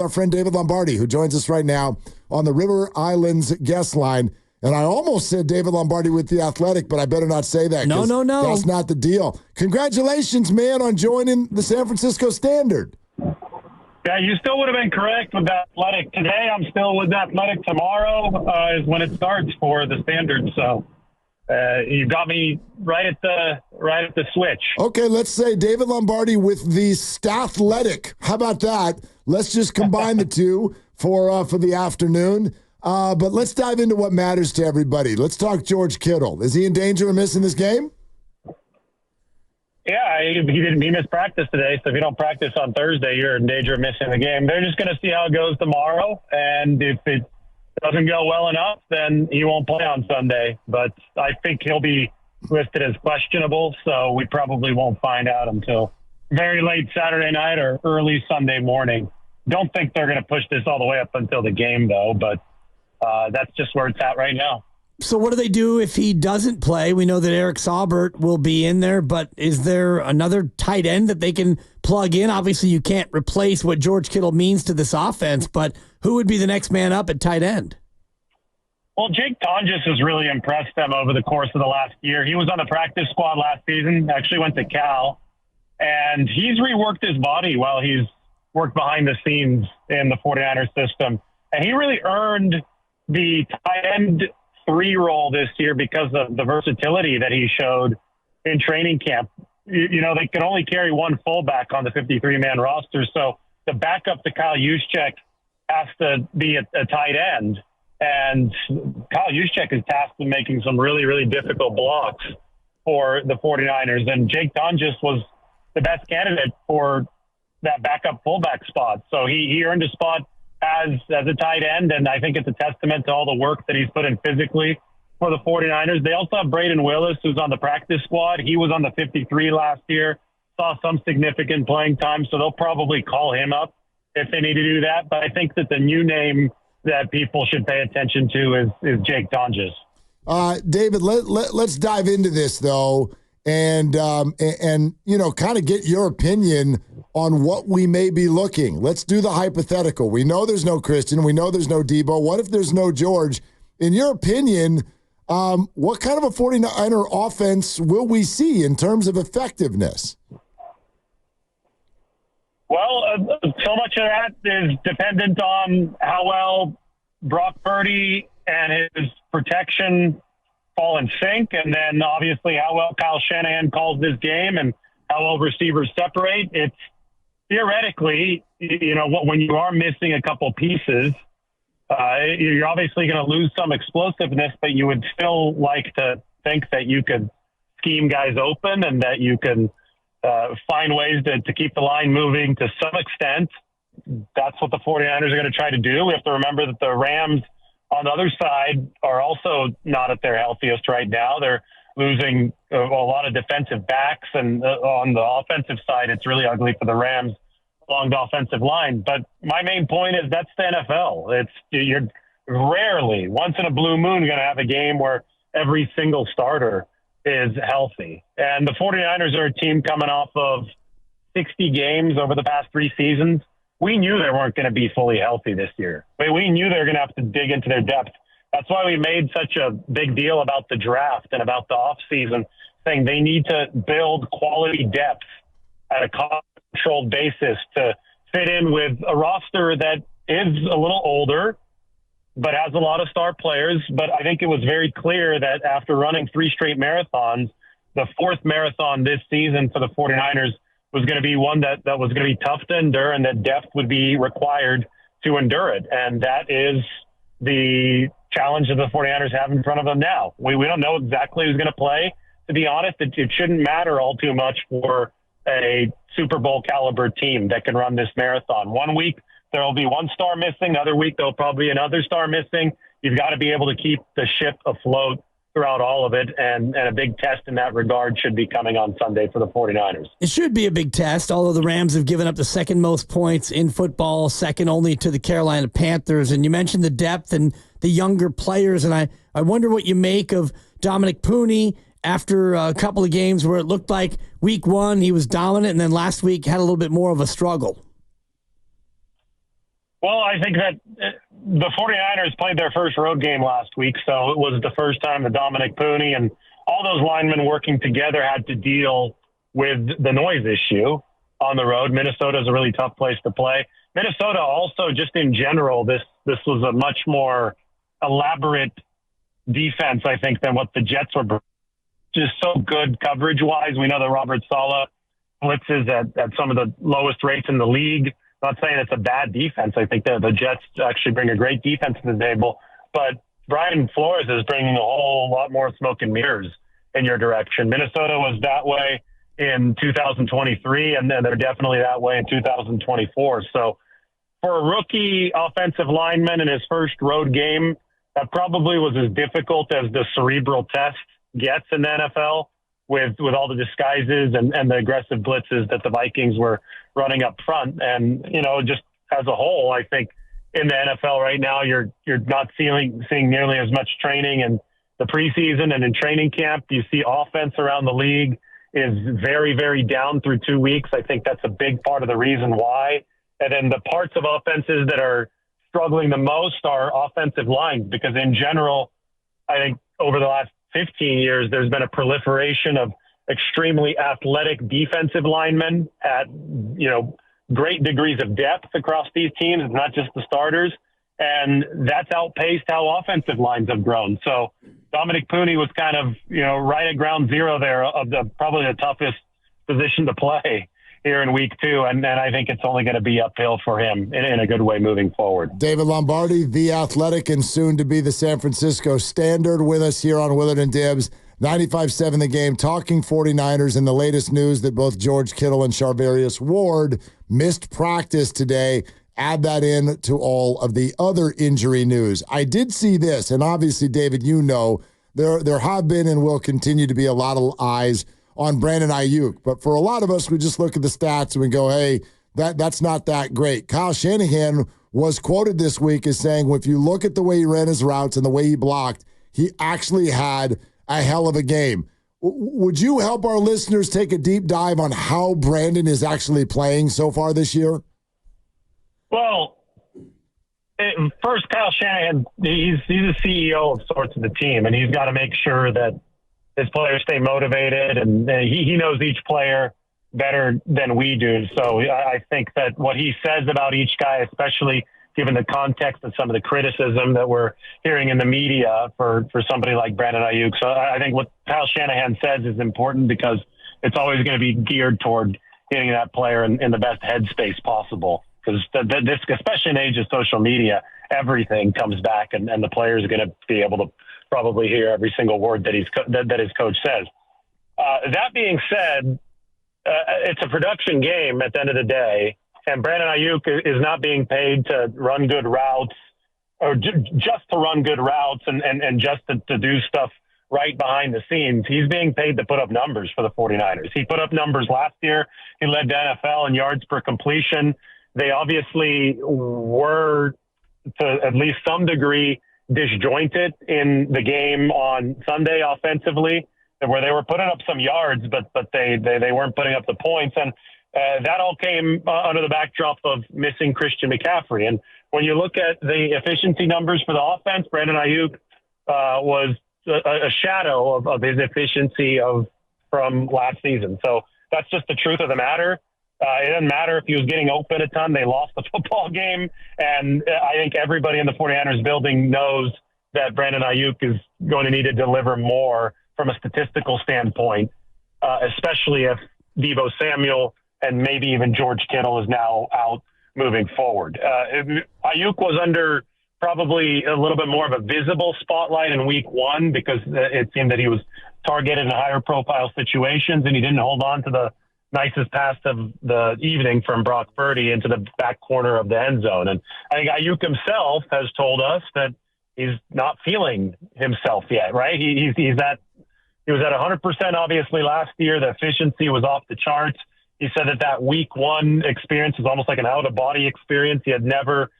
Our friend David Lombardi, who joins us right now on the River Islands guest line. And I almost said David Lombardi with The Athletic, but I better not say that. No. That's not the deal. Congratulations, man, on joining the San Francisco Standard. Yeah, you still would have been correct with The Athletic. Today, I'm still with The Athletic. Tomorrow is when it starts for the Standard. So you got me right at the switch. Okay, let's say David Lombardi with the Stathletic. How about that? Let's just combine the two for the afternoon. But let's dive into what matters to everybody. Let's talk George Kittle. Is he in danger of missing this game? Yeah, he missed practice today, so if you don't practice on Thursday, you're in danger of missing the game. They're just going to see how it goes tomorrow, and if it doesn't go well enough, then he won't play on Sunday. But I think he'll be listed as questionable, so we probably won't find out until very late Saturday night or early Sunday morning. Don't think they're going to push this all the way up until the game, though, but that's just where it's at right now. So what do they do if he doesn't play? We know that Eric Saubert will be in there, but is there another tight end that they can plug in? Obviously, you can't replace what George Kittle means to this offense, but who would be the next man up at tight end? Well, Jake Tonjes has really impressed them over the course of the last year. He was on the practice squad last season, actually went to Cal, and he's reworked his body while he's worked behind the scenes in the 49ers system. And he really earned the tight end 3 role this year because of the versatility that he showed in training camp. You know, they could only carry one fullback on the 53-man roster, so the backup to Kyle Juszczyk has to be a tight end. And Kyle Juszczyk is tasked with making some really, really difficult blocks for the 49ers. And Jake Tonjes was the best candidate for that backup fullback spot. So he earned a spot as a tight end, and I think it's a testament to all the work that he's put in physically for the 49ers. They also have Braden Willis, who's on the practice squad. He was on the 53 last year, saw some significant playing time, so they'll probably call him up if they need to do that. But I think that the new name that people should pay attention to is Jake Tonjes. David, let's dive into this, though, and you know, kind of get your opinion on what we may be looking. Let's do the hypothetical. We know there's no Christian. We know there's no Deebo. What if there's no George? In your opinion, what kind of a 49er offense will we see in terms of effectiveness? Well, so much of that is dependent on how well Brock Purdy and his protection fall in sync, and then obviously how well Kyle Shanahan calls this game and how well receivers separate. It's theoretically, you know, when you are missing a couple pieces, you're obviously going to lose some explosiveness, but you would still like to think that you could scheme guys open and that you can find ways to keep the line moving to some extent. That's what the 49ers are going to try to do. We have to remember that the Rams on the other side are also not at their healthiest right now. They're losing a lot of defensive backs, and on the offensive side, it's really ugly for the Rams along the offensive line. But my main point is that's the NFL. You're rarely, once in a blue moon, going to have a game where every single starter is healthy. And the 49ers are a team coming off of 60 games over the past 3 seasons. We knew they weren't going to be fully healthy this year. We knew they were going to have to dig into their depth. That's why we made such a big deal about the draft and about the offseason, saying they need to build quality depth at a controlled basis to fit in with a roster that is a little older, but has a lot of star players. But I think it was very clear that after running 3 straight marathons, the 4th marathon this season for the 49ers was going to be one that was going to be tough to endure, and that depth would be required to endure it. And that is the challenge that the 49ers have in front of them now. We don't know exactly who's going to play. To be honest, it shouldn't matter all too much for a Super Bowl caliber team that can run this marathon. One week there will be one star missing. Other week there'll probably be another star missing. You've got to be able to keep the ship afloat throughout all of it, and a big test in that regard should be coming on Sunday for the 49ers. It should be a big test, although the Rams have given up the 2nd most points in football, second only to the Carolina Panthers. And you mentioned the depth and the younger players, and I wonder what you make of Dominic Poney after a couple of games where it looked like week 1 he was dominant, and then last week had a little bit more of a struggle. Well, I think that the 49ers played their first road game last week, so it was the first time that Dominic Poney and all those linemen working together had to deal with the noise issue on the road. Minnesota is a really tough place to play. Minnesota also, just in general, this was a much more elaborate defense, I think, than what the Jets were. Just so good coverage-wise. We know that Robert Saleh blitzes at some of the lowest rates in the league. I'm not saying it's a bad defense. I think that the Jets actually bring a great defense to the table. But Brian Flores is bringing a whole lot more smoke and mirrors in your direction. Minnesota was that way in 2023, and then they're definitely that way in 2024. So for a rookie offensive lineman in his first road game, that probably was as difficult as the cerebral test gets in the NFL with all the disguises and the aggressive blitzes that the Vikings were running up front. And, just as a whole, I think in the NFL right now, you're not seeing nearly as much training in the preseason and in training camp. You see offense around the league is very, very down through 2 weeks. I think that's a big part of the reason why. And then the parts of offenses that are struggling the most are offensive lines, because in general, I think over the last 15 years, there's been a proliferation of extremely athletic defensive linemen at, great degrees of depth across these teams. It's not just the starters. And that's outpaced how offensive lines have grown. So Dominic Poney was kind of, right at ground zero there of probably the toughest position to play here in week 2. And I think it's only going to be uphill for him in a good way moving forward. David Lombardi, the Athletic, and soon to be the San Francisco Standard, with us here on Willard and Dibs. 95.7 The Game, talking 49ers, and the latest news that both George Kittle and Charvarius Ward missed practice today. Add that in to all of the other injury news. I did see this, and obviously, David, there have been and will continue to be a lot of eyes on Brandon Aiyuk. But for a lot of us, we just look at the stats and we go, hey, that's not that great. Kyle Shanahan was quoted this week as saying, well, if you look at the way he ran his routes and the way he blocked, he actually had a hell of a game. Would you help our listeners take a deep dive on how Brandon is actually playing so far this year? Well, first, Kyle Shanahan, he's the CEO of sorts of the team, and he's got to make sure that his players stay motivated, and he knows each player better than we do. So I think that what he says about each guy, especially given the context of some of the criticism that we're hearing in the media for somebody like Brandon Aiyuk. So I think what Kyle Shanahan says is important, because it's always going to be geared toward getting that player in the best headspace possible. Because this, especially in the age of social media, everything comes back, and the player is going to be able to probably hear every single word that his coach says. That being said, it's a production game at the end of the day, and Brandon Aiyuk is not being paid to run good routes, or just to run good routes and just to do stuff right behind the scenes. He's being paid to put up numbers for the 49ers. He put up numbers last year. He led the NFL in yards per completion. They obviously were, to at least some degree, disjointed in the game on Sunday offensively, where they were putting up some yards, but they weren't putting up the points. And that all came under the backdrop of missing Christian McCaffrey. And when you look at the efficiency numbers for the offense, Brandon Aiyuk was a shadow of his efficiency from last season. So that's just the truth of the matter. It doesn't matter if he was getting open a ton. They lost the football game. And I think everybody in the 49ers building knows that Brandon Aiyuk is going to need to deliver more from a statistical standpoint, especially if Deebo Samuel and maybe even George Kittle is now out moving forward. Aiyuk was under probably a little bit more of a visible spotlight in week 1, because it seemed that he was targeted in higher profile situations, and he didn't hold on to the nicest pass of the evening from Brock Purdy into the back corner of the end zone. And I think Aiyuk himself has told us that he's not feeling himself yet, right? He was at 100% obviously last year. The efficiency was off the charts. He said that week 1 experience was almost like an out-of-body experience. He had never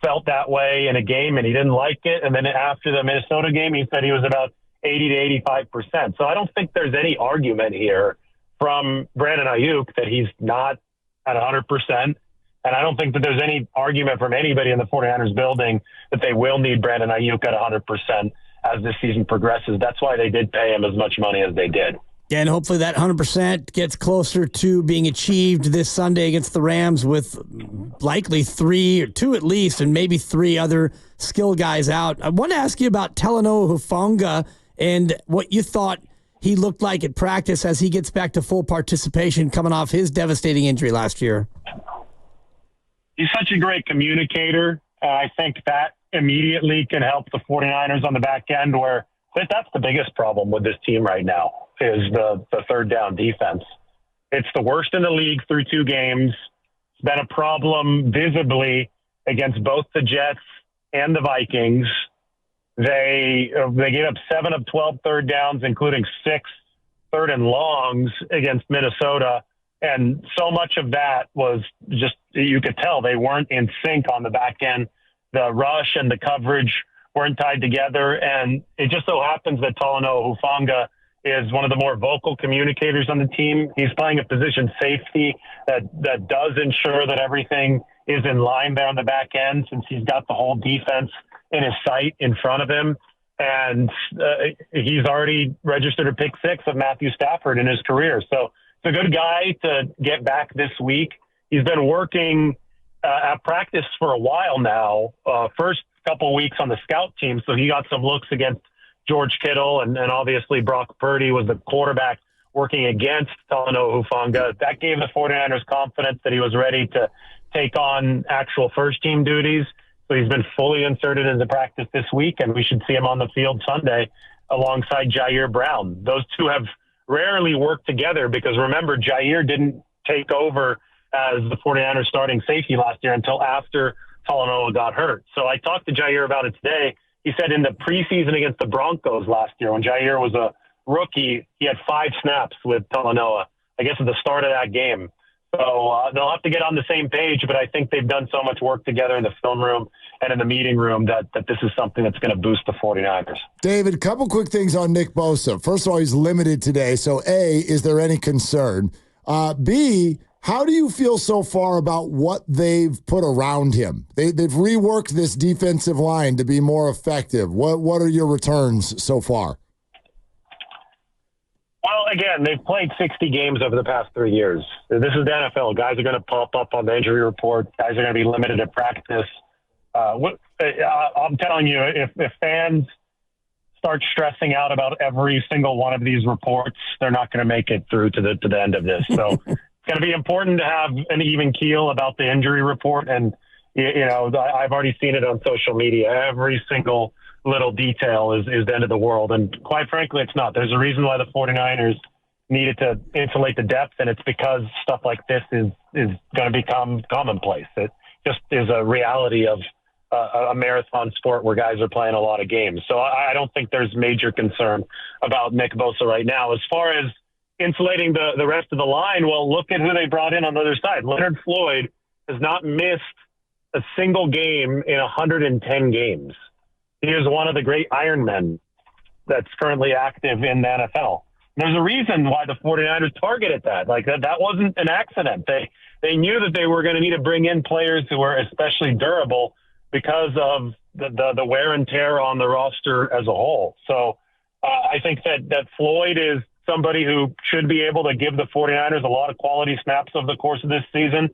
felt that way in a game, and he didn't like it. And then after the Minnesota game, he said he was about 80 to 85%. So I don't think there's any argument here from Brandon Aiyuk that he's not at 100%. And I don't think that there's any argument from anybody in the 49ers building that they will need Brandon Aiyuk at 100% as this season progresses. That's why they did pay him as much money as they did. Yeah, and hopefully that 100% gets closer to being achieved this Sunday against the Rams with likely two at least, and maybe 3 other skill guys out. I want to ask you about Talo Honga and what you thought he looked like at practice as he gets back to full participation coming off his devastating injury last year. He's such a great communicator. I think that immediately can help the 49ers on the back end, where that's the biggest problem with this team right now is the third down defense. It's the worst in the league through 2 games. It's been a problem visibly against both the Jets and the Vikings. They gave up 7 of 12 third downs, including 6 third and longs against Minnesota. And so much of that was just, you could tell they weren't in sync on the back end. The rush and the coverage weren't tied together. And it just so happens that Talo Honga is one of the more vocal communicators on the team. He's playing a position safety that does ensure that everything is in line there on the back end, since he's got the whole defense in his sight in front of him. And he's already registered a pick 6 of Matthew Stafford in his career. So it's a good guy to get back this week. He's been working at practice for a while now, first couple of weeks on the scout team. So he got some looks against George Kittle, and obviously Brock Purdy was the quarterback working against Talo Honga. That gave the 49ers confidence that he was ready to take on actual first-team duties. So he's been fully inserted into practice this week, and we should see him on the field Sunday alongside Jair Brown. Those two have rarely worked together because, remember, Jair didn't take over as the 49ers starting safety last year until after Talo got hurt. So I talked to Jair about it today. He said in the preseason against the Broncos last year, when Jair was a rookie, he had 5 snaps with Talo, I guess at the start of that game. So they'll have to get on the same page, but I think they've done so much work together in the film room and in the meeting room that this is something that's going to boost the 49ers. David, a couple quick things on Nick Bosa. First of all, he's limited today. So A, is there any concern? B, how do you feel so far about what they've put around him? They've reworked this defensive line to be more effective. What are your returns so far? Well, again, they've played 60 games over the past 3 years. This is the NFL. Guys are going to pop up on the injury report. Guys are going to be limited at practice. I'm telling you, if fans start stressing out about every single one of these reports, they're not going to make it through to the end of this. So it's going to be important to have an even keel about the injury report. And, I've already seen it on social media. Every single little detail is the end of the world. And quite frankly, it's not. There's a reason why the 49ers needed to insulate the depth, and it's because stuff like this is going to become commonplace. It just is a reality of a marathon sport where guys are playing a lot of games. So I don't think there's major concern about Nick Bosa right now. As far as insulating the rest of the line, well, look at who they brought in on the other side. Leonard Floyd has not missed a single game in 110 games. He is one of the great Ironmen that's currently active in the NFL. There's a reason why the 49ers targeted that. Like that wasn't an accident. They knew that they were going to need to bring in players who were especially durable because of the wear and tear on the roster as a whole. So I think that Floyd is somebody who should be able to give the 49ers a lot of quality snaps over the course of this season.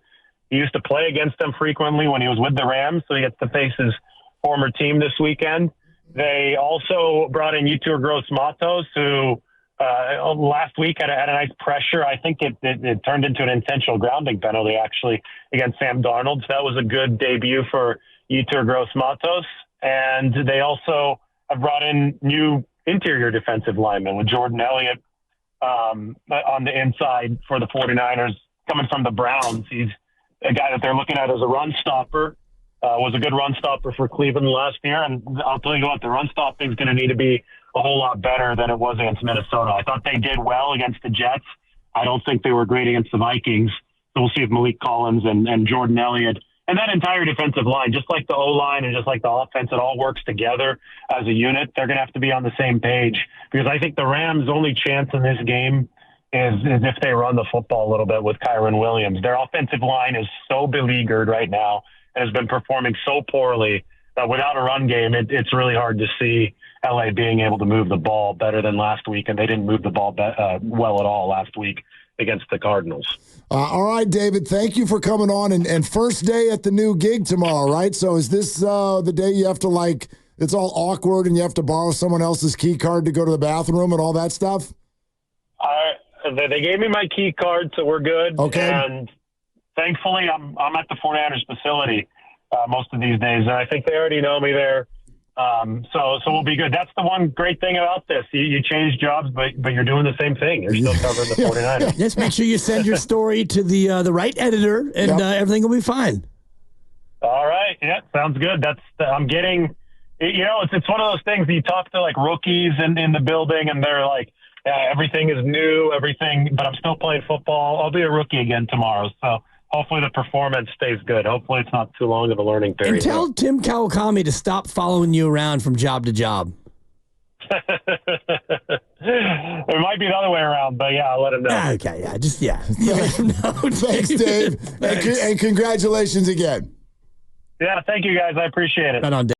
He used to play against them frequently when he was with the Rams, so he gets to face his former team this weekend. They also brought in Yetur Gross-Matos, who last week had a nice pressure. I think it turned into an intentional grounding penalty, actually, against Sam Darnold. So that was a good debut for Yetur Gross-Matos. And they also have brought in new interior defensive linemen with Jordan Elliott on the inside for the 49ers coming from the Browns. He's a guy that they're looking at as a run stopper. Was a good run stopper for Cleveland last year. And I'll tell you what, the run stopping is going to need to be a whole lot better than it was against Minnesota. I thought they did well against the Jets. I don't think they were great against the Vikings. So we'll see if Malik Collins and Jordan Elliott and that entire defensive line, just like the O-line and just like the offense, it all works together as a unit. They're going to have to be on the same page because I think the Rams' only chance in this game is if they run the football a little bit with Kyron Williams. Their offensive line is so beleaguered right now and has been performing so poorly that without a run game, it's really hard to see LA being able to move the ball better than last week, and they didn't move the ball well at all last week against the Cardinals. All right, David, thank you for coming on. And first day at the new gig tomorrow, right? So is this the day you have to, it's all awkward and you have to borrow someone else's key card to go to the bathroom and all that stuff? They gave me my key card, so we're good. Okay. And thankfully, I'm at the 49ers facility most of these days, and I think they already know me there. So we'll be good. That's the one great thing about this. You change jobs, but you're doing the same thing. You're still covering the 49ers. Just make sure you send your story to the right editor, and everything will be fine. All right. Yeah, sounds good. I'm getting. It's one of those things that you talk to rookies in the building, and they're like, everything is new, but I'm still playing football. I'll be a rookie again tomorrow. So hopefully the performance stays good. Hopefully it's not too long of a learning period. And tell Tim Kawakami to stop following you around from job to job. It might be the other way around, but I'll let him know. Okay, let him know. Thanks, Dave. And congratulations again. Yeah, thank you guys. I appreciate it. Right on, Dave.